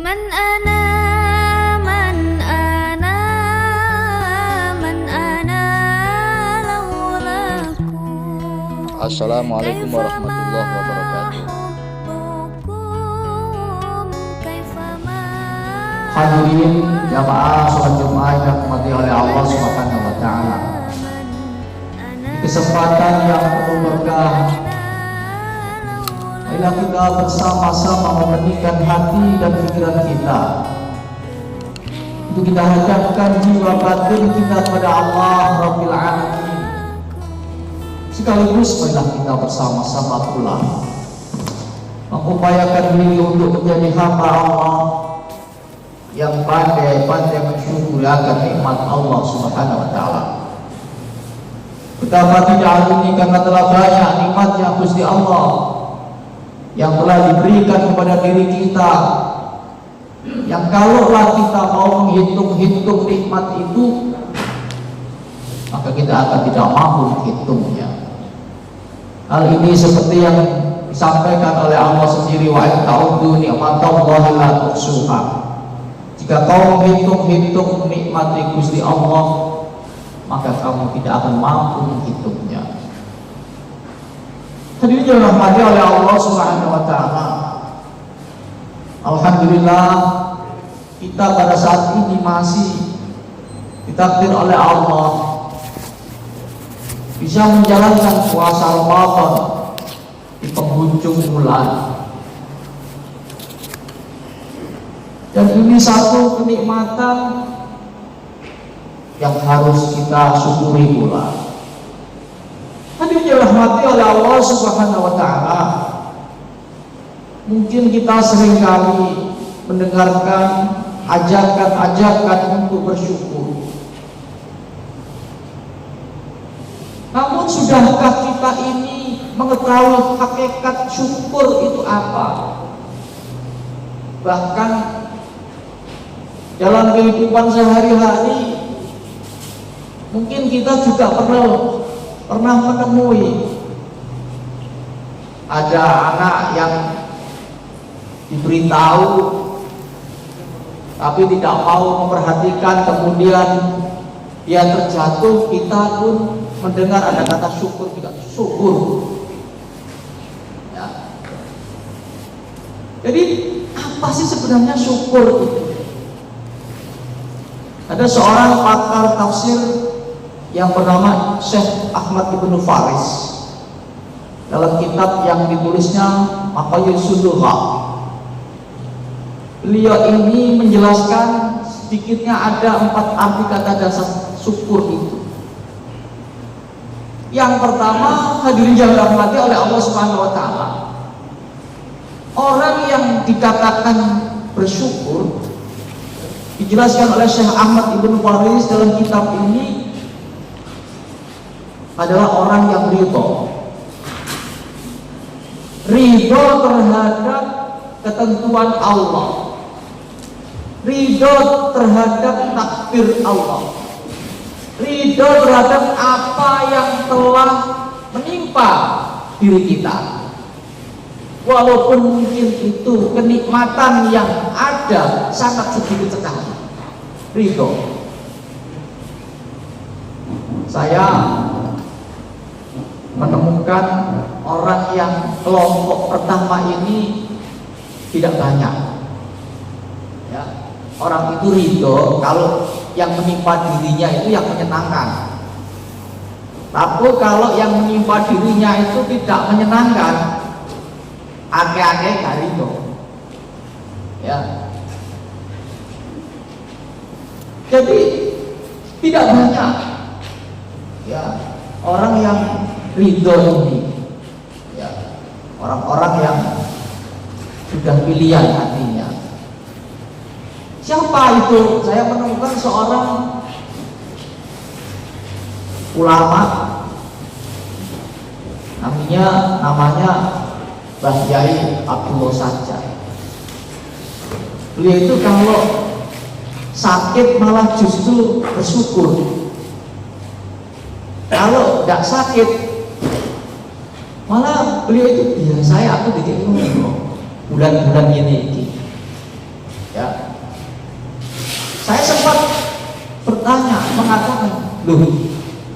Man ana man ana man ana laulaku. Assalamualaikum warahmatullahi wabarakatuh. Hadirin jamaah sholat Jumat yang dirahmati oleh Allah Subhanahu wa taala. Kesempatan yang penuh berkah, marilah kita bersama-sama membenihkan hati dan pikiran kita untuk kita hadapkan jiwa batin kita kepada Allah Rabbil Alamin. Sekaligus marilah kita bersama-sama pula mengupayakan diri untuk menjadi hamba Allah yang pandai-pandai mensyukuri akan nikmat Allah Subhanahu wa taala. Betapa tidak hal ini karena telah banyak nikmatnya Gusti Allah yang telah diberikan kepada diri kita, yang kalaulah kita mau menghitung-hitung nikmat itu, maka kita akan tidak mampu menghitungnya. Hal ini seperti yang disampaikan oleh Allah sendiri, wa in ta'uddu ni'matallahi la tuhsuha. Jika kau menghitung-hitung nikmat Gusti Allah, maka kamu tidak akan mampu menghitungnya. Hadirin yang dirahmati oleh Allah Subhanahu wa taala. Alhamdulillah kita pada saat ini masih ditakdir oleh Allah bisa menjalankan puasa Ramadan di penghujung bulan. Dan ini satu kenikmatan yang harus kita syukuri pula. Hadirin dirahmati oleh Allah Subhanahu wa taala. Mungkin kita seringkali mendengarkan ajakan-ajakan untuk bersyukur. Namun sudahkah kita ini mengetahui hakikat syukur itu apa? Bahkan dalam kehidupan sehari-hari mungkin kita juga pernah menemui ada anak yang diberitahu tapi tidak mau memperhatikan, kemudian dia terjatuh. Kita pun mendengar ada kata syukur, tidak syukur ya. Jadi apa sih sebenarnya syukur itu? Ada seorang pakar tafsir yang bernama Syekh Ahmad Ibn Faris. Dalam kitab yang ditulisnya Maqayil Suluha, beliau ini menjelaskan sedikitnya ada 4 arti kata dasar syukur itu. Yang pertama, hadirin yang dirahmati oleh Allah Subhanahu wa taala, orang yang dikatakan bersyukur dijelaskan oleh Syekh Ahmad Ibn Faris dalam kitab ini adalah orang yang ridho terhadap ketentuan Allah, ridho terhadap takdir Allah, ridho terhadap apa yang telah menimpa diri kita, walaupun mungkin itu kenikmatan yang ada sangat sedikit sekali. Ridho. Saya menemukan orang yang kelompok pertama ini tidak banyak ya. Orang itu ridho kalau yang menimpa dirinya itu yang menyenangkan. Tapi kalau yang menimpa dirinya itu tidak menyenangkan, ake-ake gak ridho ya. Jadi tidak banyak ya orang yang ridho ini ya, orang-orang yang sudah pilihan hatinya. Siapa itu? Saya menemukan seorang ulama, namanya Mbah Yai Abdullah Sajjad. Beliau itu kalau sakit malah justru bersyukur. Kalau tidak sakit malah beliau itu biasa, aku dikit bulan-bulan ini Loh,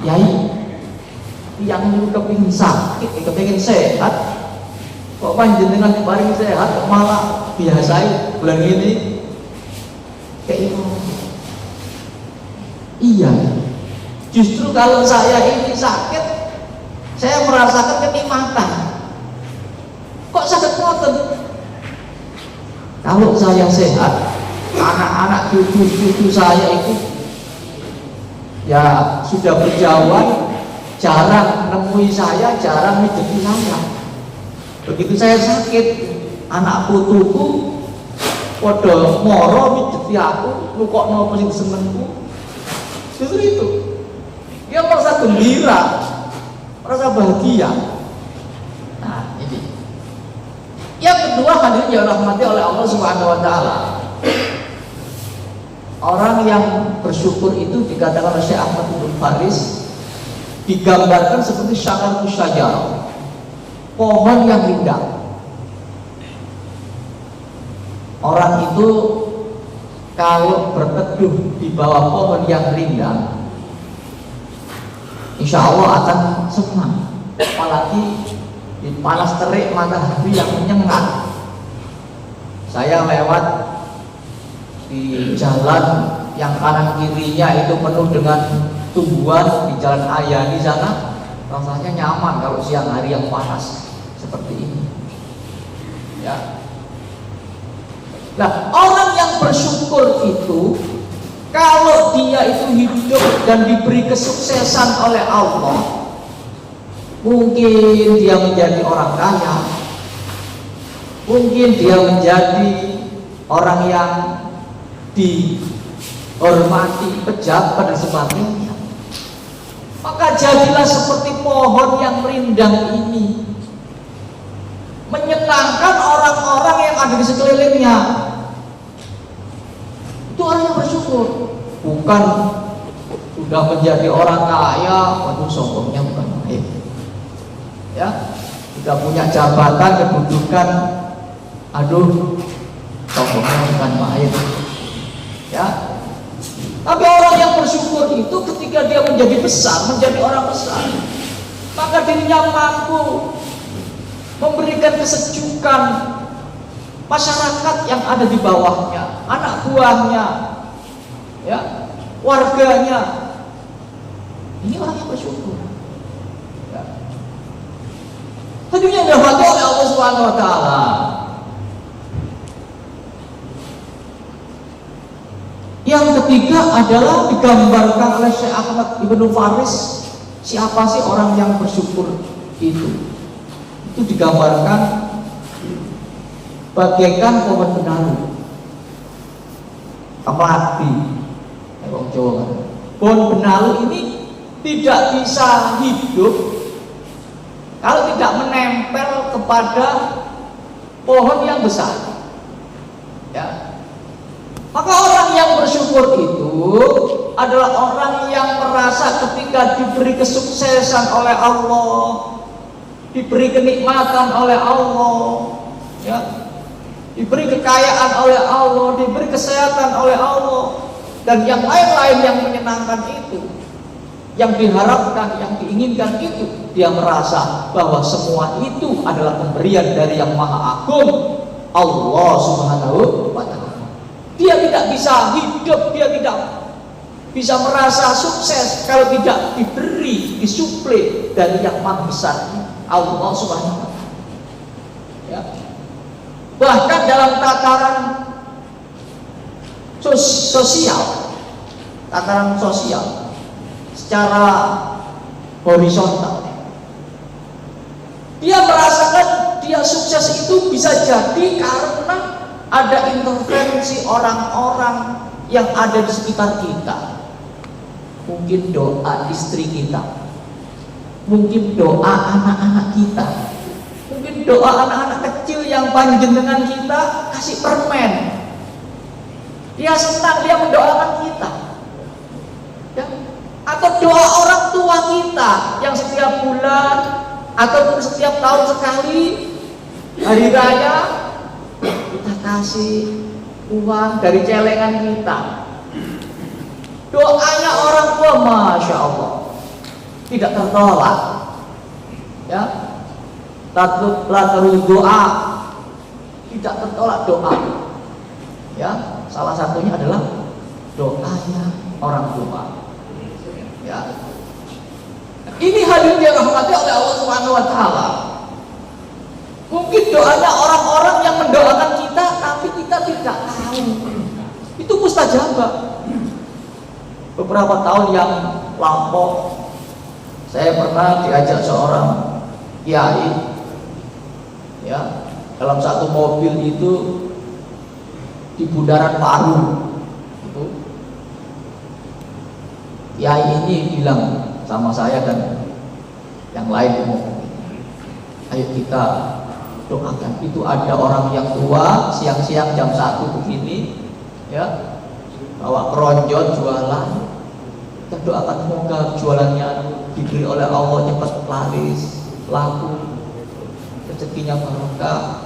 Yai, yang itu kepingin sakit, kepingin sehat, kok panjenengan paling sehat, kok malah biasa bulan ini kayak itu. Iya, justru kalau saya ini sakit, saya merasakan kenikmatan. Kok sakit ngoten? Kalau saya sehat, anak-anak cucu-cucu saya itu ya sudah berjauhan, jarang nemui saya, jarang hidupi saya. Begitu saya sakit, anak putuku podo moro mijeti aku, lukokno apa sing senengku. Justru itu. Dia merasa gembira, merasa bahagia. Nah, ini. Yang kedua, hadirin yang dirahmati oleh Allah Subhanahu wa taala. Orang yang bersyukur itu dikatakan oleh Syekh Ahmad bin Faris digambarkan seperti syakaratu syajar, pohon yang indah. Orang itu kalau berteduh di bawah pohon yang rindang, insya Allah akan senang. Apalagi di panas terik matahari yang menyengat. Saya lewat di jalan yang kanan kirinya itu penuh dengan tumbuhan, di jalan Ayani sana rasanya nyaman kalau siang hari yang panas seperti ini. Ya. Nah, orang yang bersyukur itu kalau dia itu hidup dan diberi kesuksesan oleh Allah, mungkin dia menjadi orang kaya, mungkin dia menjadi orang yang dihormati, pejabat dan sebagainya. Maka jadilah seperti pohon yang rindang ini, menyenangkan orang-orang yang ada di sekelilingnya. Itu orang yang bersyukur, bukan sudah menjadi orang kaya, waduh sombongnya bukan main. Ya, sudah punya jabatan, kedudukan, aduh sombongnya bukan main. Ya, tapi orang yang bersyukur itu ketika dia menjadi besar, menjadi orang besar, maka dirinya mampu memberikan kesejukan masyarakat yang ada di bawahnya, anak buahnya, ya, warganya. Ini orang yang bersyukur. Ya. Tentunya dirahmati oleh Allah Subhanahu wa taala. Yang ketiga adalah digambarkan oleh Syekh Ahmad bin Faris. Siapa sih orang yang bersyukur itu? Itu digambarkan bagaikan pohon benalu, keladi, orang Jawa kan. Pohon benalu ini tidak bisa hidup kalau tidak menempel kepada pohon yang besar. Ya. Maka orang yang bersyukur itu adalah orang yang merasa ketika diberi kesuksesan oleh Allah, diberi kenikmatan oleh Allah, ya, diberi kekayaan oleh Allah, diberi kesehatan oleh Allah, dan yang lain-lain yang menyenangkan itu, yang diharapkan, yang diinginkan itu, dia merasa bahwa semua itu adalah pemberian dari Yang Maha Agung, Allah Subhanahu wa taala. Dia tidak bisa hidup, dia tidak bisa merasa sukses kalau tidak diberi, disuplai dari Yang Maha Besar, Allah Subhanahu wa taala. Ya. Bahkan dalam tataran sosial, secara horizontal, dia merasakan dia sukses itu bisa jadi karena ada intervensi orang-orang yang ada di sekitar kita. Mungkin doa istri kita, mungkin doa anak-anak kita, mungkin doa anak-anak kecil yang panjenengan kita kasih permen. Dia senang, dia mendoakan kita, ya. Atau doa orang tua kita yang setiap bulan atau setiap tahun sekali hari raya kita kasih uang dari celengan kita. Doanya orang tua, masya Allah, tidak tertolak. Ya, latarul doa, tidak tertolak doa. Ya, salah satunya adalah doanya orang tua. Ya, ini hal yang dirahmati oleh Allah Subhanahu Wa Taala. Mungkin doanya orang-orang yang mendoakan kita, tapi kita tidak tahu. Itu mustajabah. Beberapa tahun yang lampau, saya pernah diajak seorang kiai, ya, dalam satu mobil itu di Bundaran Paru. Itu kiai ini bilang sama saya dan yang lain, ayo kita doakan. Itu ada orang yang tua siang-siang jam 1 begini, ya, bawa keronjot jualan. Kita doakan semoga jualannya diberi oleh Allah cepat laris, laku, rezekinya barokah,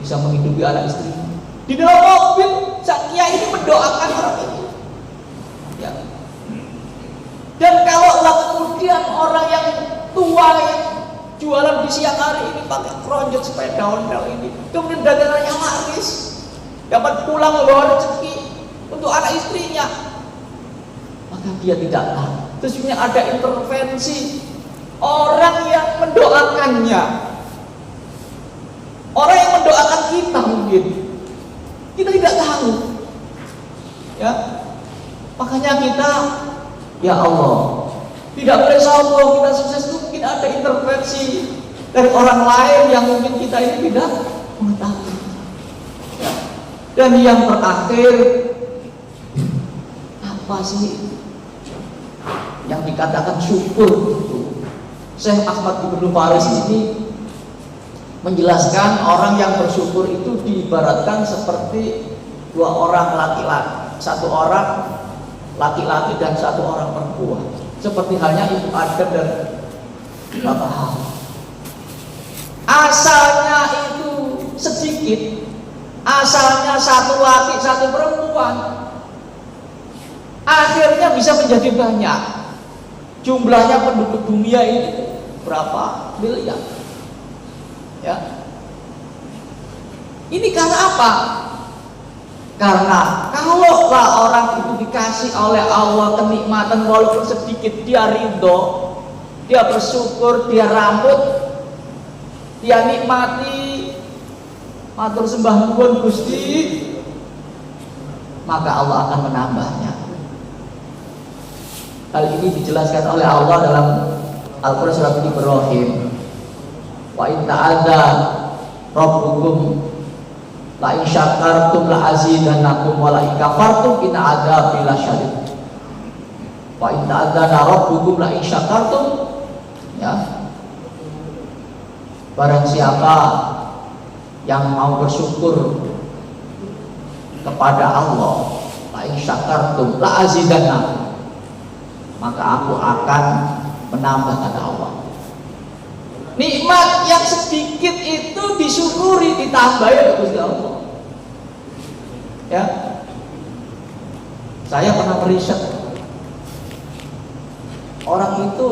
bisa menghidupi anak istri. Di dalam mobil sang kiai ini mendoakan orang ini. Ya. Dan kalau kemudian orang yang tua yang jualan di siang hari ini pakai keronjot sepeda ondel ini, kemudian dagangannya laris, dapat pulang membawa rezeki untuk anak istrinya, maka dia tidak tahu. Terusnya ada intervensi orang yang mendoakannya, orang yang mendoakan kita mungkin kita tidak tahu. Ya, makanya kita, ya Allah, tidak boleh sombong. Kita sukses itu mungkin ada intervensi dari orang lain yang mungkin kita ini tidak mengetahui. Ya. Dan yang terakhir, apa sih yang dikatakan syukur itu? Syekh Ahmad Ibnu Faris ini menjelaskan orang yang bersyukur itu diibaratkan seperti dua orang laki-laki, satu orang laki-laki dan satu orang perempuan, seperti halnya Ibu Adam dan Bapak Hawa. Asalnya itu sedikit, asalnya satu laki satu perempuan, akhirnya bisa menjadi banyak. Jumlahnya penduduk dunia ini berapa miliar? Ya. Ini karena apa? Karena kalaulah orang itu dikasih oleh Allah kenikmatan walaupun sedikit, dia ridho, dia bersyukur, dia rambut, dia nikmati, matur sembah nuwun Gusti, maka Allah akan menambahnya. Hal ini dijelaskan oleh Allah dalam Al-Quran surat Ibrahim. Wa in ta'adza rabbukum la in syakartum la azidannakum wa la in kafartum inna adzabi lasyadid. Wa in ta'adza rabbukum la in syakartum, ya, barang siapa yang mau bersyukur kepada Allah, la in syakartum la azidannakum, maka aku akan menambah, kata Allah. Nikmat yang sedikit itu disyukuri, ditambahi oleh Gusti Allah. Ya, saya pernah meriset, orang itu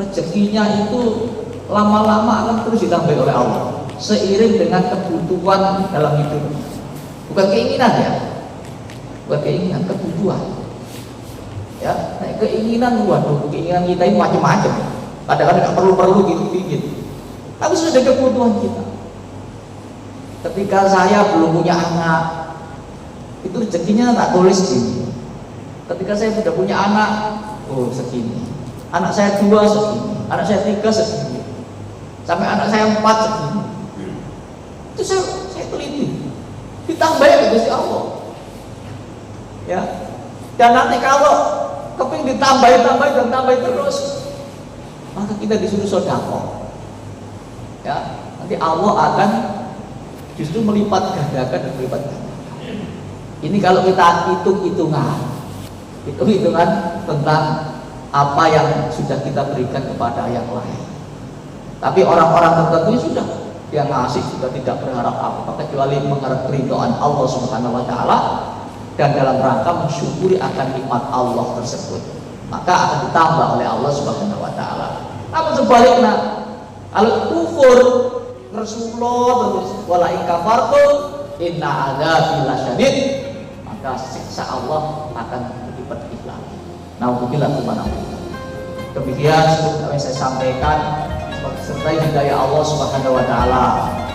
rezekinya itu lama-lama akan terus ditambahi oleh Allah seiring dengan kebutuhan dalam hidup. Bukan keinginan, ya, bukan keinginan, kebutuhan. Ya, nah, keinginan, waduh, keinginan kita ini macam-macam. Kadang-kadang nggak perlu gitu. Tapi sudah ada kebutuhan kita. Ketika saya belum punya anak, itu rezekinya tak tulis gini. Ketika saya sudah punya anak, oh segini. Anak saya 2 segini, anak saya 3 segini, sampai anak saya 4 segini. Itu saya teliti, ditambah ya Gusti Allah. Ya, dan nanti kalau keping ditambah terus, maka kita disuruh sedekah. Ya, nanti Allah akan justru melipat gandakan dan melipat gandakan. Ini kalau kita hitung-hitungan tentang apa yang sudah kita berikan kepada yang lain. Tapi orang-orang tertentu sudah dia ngasih, sudah tidak berharap apa kecuali mengharap keridhaan Allah Subhanahu wa taala. dan dalam rangka mensyukuri akan nikmat Allah tersebut, maka akan ditambah oleh Allah Subhanahu wa taala. Namun sebaliknya, kalau kufur Rasulullah terus wala in kafartum inna adzabi lasyadid, maka siksa Allah akan lebih pedih lagi. Nauzubillah subhanahu. Demikian seperti yang saya sampaikan, sertai hidayah Allah Subhanahu wa taala,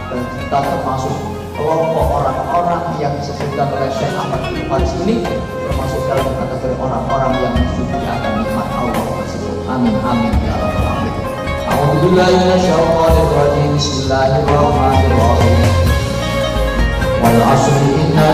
dan kita termasuk kelompok orang-orang yang disebutkan oleh Syekh Ahmad bin Faris ini, termasuk dalam kategori orang-orang yang mensyukuri akan nikmat Allah tersebut. Amin amin ya rabbal alamin. A'udzubillahi minasyaitonir rajim. Bismillahirrahmanirrahim. Wal 'asri innal